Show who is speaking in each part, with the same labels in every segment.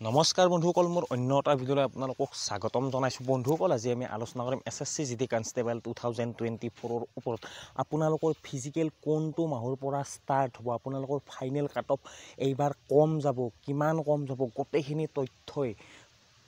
Speaker 1: নমস্কাৰ বন্ধুসকল, মোৰ অন্য এটা ভিডিঅ'লৈ আপোনালোকক স্বাগতম জনাইছোঁ। বন্ধুসকল, আজি আমি আলোচনা কৰিম SSC GD কনষ্টেবল 2024 ওপৰত। আপোনালোকৰ ফিজিকেল কোনটো মাহৰ পৰা ষ্টাৰ্ট হ'ব, আপোনালোকৰ ফাইনেল কাট অফ এইবাৰ কম যাব, কিমান কম যাব, গোটেইখিনি তথ্যই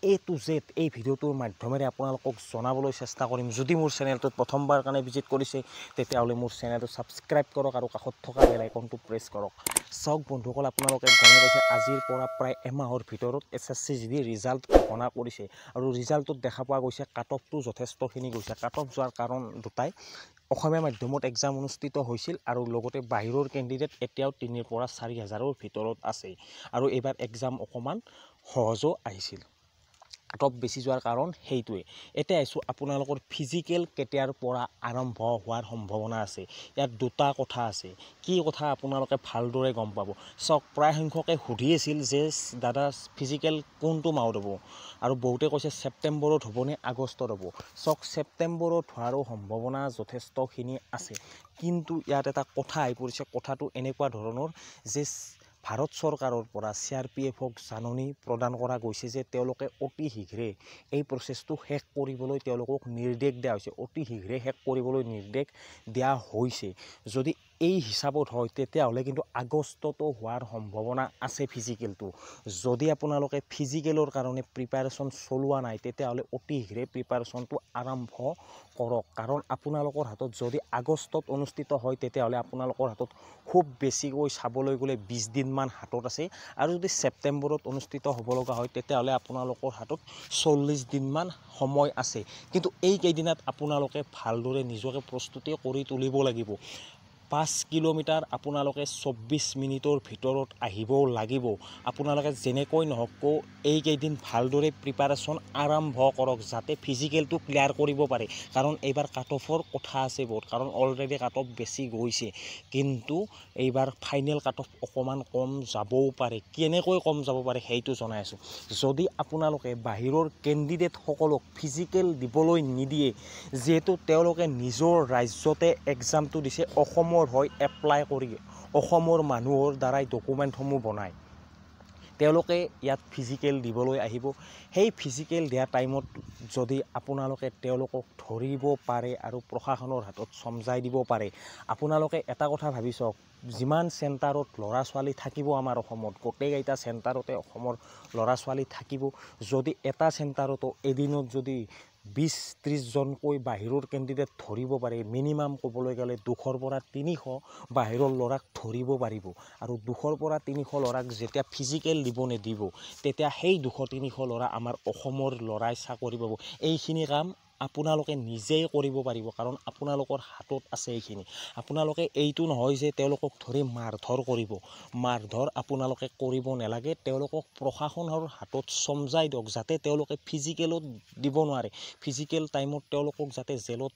Speaker 1: A to Z এই ভিডিঅ'টোৰ মাধ্যমেৰে আপোনালোকক জনাবলৈ চেষ্টা কৰিম। যদি মোৰ চেনেলটোত প্ৰথমবাৰ কাৰণে ভিজিট কৰিছে তেতিয়াহ'লে মোৰ চেনেলটো ছাবস্ক্ৰাইব কৰক আৰু কাষত থকা বেল আইকনটো প্ৰেছ কৰক। চাওক বন্ধুসকল, আপোনালোকে গমে পাইছে আজিৰ পৰা প্ৰায় এমাহৰ ভিতৰত SSC GD ৰিজাল্ট ঘোষণা কৰিছে আৰু ৰিজাল্টত দেখা পোৱা গৈছে কাট অফটো যথেষ্টখিনি গৈছে। কাট অফ যোৱাৰ কাৰণ দুটাই, অসমীয়া মাধ্যমত এক্সাম অনুষ্ঠিত হৈছিল আৰু লগতে বাহিৰৰ কেণ্ডিডেট এতিয়াও 3,000 পৰা 4,000ৰ ভিতৰত আছে আৰু এইবাৰ এক্সাম অকণমান সহজো আহিছিল। কাট অফ বেছি যোৱাৰ কাৰণ সেইটোৱে। এতিয়া আহিছোঁ আপোনালোকৰ ফিজিকেল কেতিয়াৰ পৰা আৰম্ভ হোৱাৰ সম্ভাৱনা আছে। ইয়াত দুটা কথা আছে। কি কথা আপোনালোকে ভালদৰে গম পাব। চাওক, প্ৰায় সংখ্যকে সুধি আছিল যে দাদা ফিজিকেল কোনটো মাহত হ'ব, আৰু বহুতে কৈছে ছেপ্টেম্বৰত হ'ব নে আগষ্টত হ'ব। চাওক, ছেপ্টেম্বৰত হোৱাৰো সম্ভাৱনা যথেষ্টখিনি আছে, কিন্তু ইয়াত এটা কথা আহি পৰিছে। কথাটো এনেকুৱা ধৰণৰ যে ভাৰত চৰকাৰৰ পৰা CRPFক জাননী প্ৰদান কৰা গৈছে যে তেওঁলোকে অতি শীঘ্ৰে এই প্ৰচেছটো শেষ কৰিবলৈ তেওঁলোকক নিৰ্দেশ দিয়া হৈছে। অতি শীঘ্ৰে শেষ কৰিবলৈ নিৰ্দেশ দিয়া হৈছে। যদি এই হিচাপত হয় তেতিয়াহ'লে কিন্তু আগষ্টতো হোৱাৰ সম্ভাৱনা আছে ফিজিকেলটো। যদি আপোনালোকে ফিজিকেলৰ কাৰণে প্ৰিপাৰেশ্যন চলোৱা নাই তেতিয়াহ'লে অতি শীঘ্ৰে প্ৰিপাৰেশ্যনটো আৰম্ভ কৰক, কাৰণ আপোনালোকৰ হাতত যদি আগষ্টত অনুষ্ঠিত হয় তেতিয়াহ'লে আপোনালোকৰ হাতত খুব বেছিকৈ চাবলৈ গ'লে 20 দিনমান হাতত আছে, আৰু যদি ছেপ্টেম্বৰত অনুষ্ঠিত হ'ব লগা হয় তেতিয়াহ'লে আপোনালোকৰ হাতত 40 দিনমান সময় আছে। কিন্তু এই কেইদিনত আপোনালোকে ভালদৰে নিজকে প্ৰস্তুতি কৰি তুলিব লাগিব। 5 কিলোমিটাৰ আপোনালোকে 24 মিনিটৰ ভিতৰত আহিব লাগিব। আপোনালোকে যেনেকৈ নহওক এইকেইদিন ভালদৰে প্ৰিপাৰেশ্যন আৰম্ভ কৰক যাতে ফিজিকেলটো ক্লিয়াৰ কৰিব পাৰে, কাৰণ এইবাৰ কাট অফৰ কথা আছে বহুত, কাৰণ অলৰেডি কাট অফ বেছি গৈছে, কিন্তু এইবাৰ ফাইনেল কাট অফ অকণমান কম যাবও পাৰে। কেনেকৈ কম যাব পাৰে সেইটো জনাই আছোঁ। যদি আপোনালোকে বাহিৰৰ কেণ্ডিডেটসকলক ফিজিকেল দিবলৈ নিদিয়ে, যিহেতু তেওঁলোকে নিজৰ ৰাজ্যতে এক্সামটো দিছে, অসমৰ হৈ এপ্লাই কৰি অসমৰ মানুহৰ দ্বাৰাই ডকুমেণ্টসমূহ বনায়, তেওঁলোকে ইয়াত ফিজিকেল দিবলৈ আহিব। সেই ফিজিকেল দিয়া টাইমত যদি আপোনালোকে তেওঁলোকক ধৰিব পাৰে আৰু প্ৰশাসনৰ হাতত চমজাই দিব পাৰে, আপোনালোকে এটা কথা ভাবি চাওক, যিমান চেণ্টাৰত ল'ৰা ছোৱালী থাকিব আমাৰ অসমত, গোটেইকেইটা চেণ্টাৰতে অসমৰ ল'ৰা ছোৱালী থাকিব। যদি এটা চেণ্টাৰতো এদিনত যদি 20-30 জনকৈ বাহিৰৰ কেণ্ডিডেট ধৰিব পাৰে, মিনিমাম ক'বলৈ গ'লে 200 পৰা 300 বাহিৰৰ ল'ৰাক ধৰিব পাৰিব, আৰু 200 পৰা 300 ল'ৰাক যেতিয়া ফিজিকেল দিব নিদিব তেতিয়া সেই 200-300 ল'ৰা আমাৰ অসমৰ ল'ৰাই চাকৰি পাব। এইখিনি কাম আপোনালোকে নিজেই কৰিব পাৰিব, কাৰণ আপোনালোকৰ হাতত আছে এইখিনি। আপোনালোকে এইটো নহয় যে তেওঁলোকক ধৰি মাৰধৰ কৰিব, মাৰধৰ আপোনালোকে কৰিব নালাগে। তেওঁলোকক প্ৰশাসনৰ হাতত চমজাই দিয়ক যাতে তেওঁলোকে ফিজিকেলত দিব নোৱাৰে। ফিজিকেল টাইমত তেওঁলোকক যাতে জেলত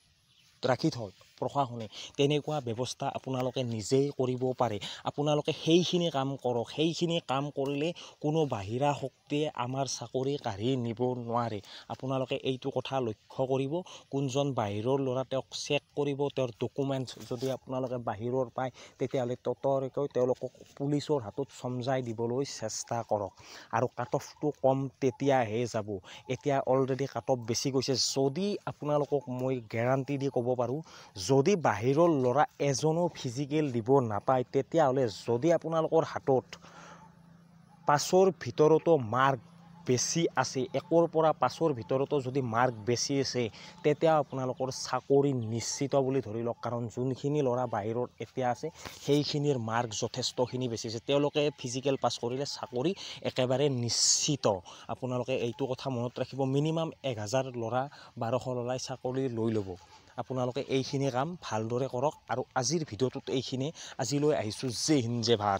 Speaker 1: ৰাখি থয় প্ৰশাসনে, তেনেকুৱা ব্যৱস্থা আপোনালোকে নিজেই কৰিব পাৰে। আপোনালোকে সেইখিনি কাম কৰক। সেইখিনি কাম কৰিলে কোনো বাহিৰা শক্তিয়ে আমাৰ চাকৰি কাঢ়ি নিব নোৱাৰে। আপোনালোকে এইটো কথা লক্ষ্য কৰিব। কোনজন বাহিৰৰ ল'ৰা তেওঁক চেক কৰিব, তেওঁৰ ডকুমেণ্টছ যদি আপোনালোকে বাহিৰৰ পায় তেতিয়াহ'লে ততলৈকে তেওঁলোকক পুলিচৰ হাতত চমজাই দিবলৈ চেষ্টা কৰক, আৰু কাট অফটো কম তেতিয়াহে যাব। এতিয়া অলৰেডি কাট অফ বেছি গৈছে। যদি আপোনালোকক মই গেৰাণ্টি দি ক'ব পাৰোঁ, যদি বাহিৰৰ ল'ৰা এজনো ফিজিকেল দিব নাপায় তেতিয়াহ'লে যদি আপোনালোকৰ হাতত 5ৰ ভিতৰতো মাৰ্ক বেছি আছে, 1ৰ পৰা 5ৰ ভিতৰতো যদি মাৰ্ক বেছি আছে তেতিয়া আপোনালোকৰ চাকৰি নিশ্চিত বুলি ধৰি লওক, কাৰণ যোনখিনি ল'ৰা বাহিৰত এতিয়া আছে সেইখিনিৰ মাৰ্ক যথেষ্টখিনি বেছি আছে। তেওঁলোকে ফিজিকেল পাছ কৰিলে চাকৰি একেবাৰে নিশ্চিত। আপোনালোকে এইটো কথা মনত ৰাখিব। মিনিমাম 1000 ল'ৰা 1200 ল'ৰাই চাকৰি লৈ ল'ব। আপোনালোকে এইখিনি কাম ভালদৰে কৰক, আৰু আজিৰ ভিডিঅ'টোত এইখিনি। আজিলৈ আহিছোঁ। জয় হিন্দ, জয় ভাৰত।